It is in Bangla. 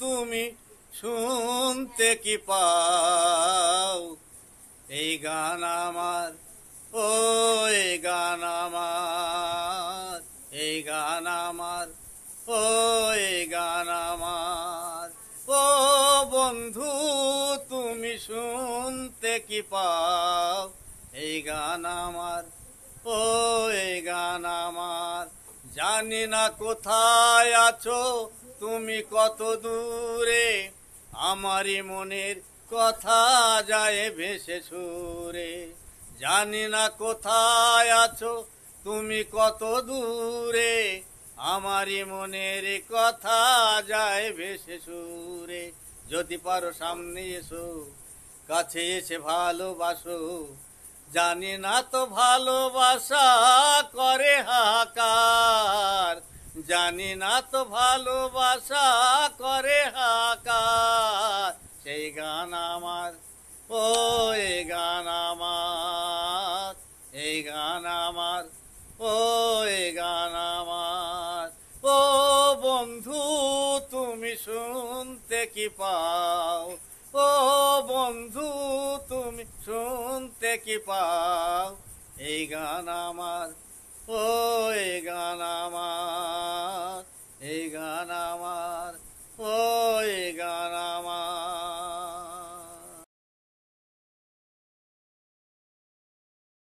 তুমি শুনতে কি পাও এই গান আমার, ও এই গান আমার, এই গান আমার, ও এই গান আমার। ও বন্ধু তুমি শুনতে কি পাও এই গান আমার, ও এই গান আমার। জানি না কোথায় আছো তুমি কত দূরে, আমারই মনের কথা যায় ভেসে সুরে। জানি না কোথায় আছো তুমি কত দূরে, আমারই মনের কথা যায় ভেসে সুরে। যদি পারো সামনে এসো, কাছে এসে ভালোবাসো, জানি না তো ভালোবাসা করে হাহাকার, জানি না তো ভালোবাসা করে হাহাকার। সেই গান আমার, ও এই গান আমার, এই গান আমার, ও এই গান আমার। ও বন্ধু তুমি শুনতে কি পাও, ও বন্ধু তুমি শুনতে কি পাও এই গান আমার, ও এই গান আমার, এই গান আমার।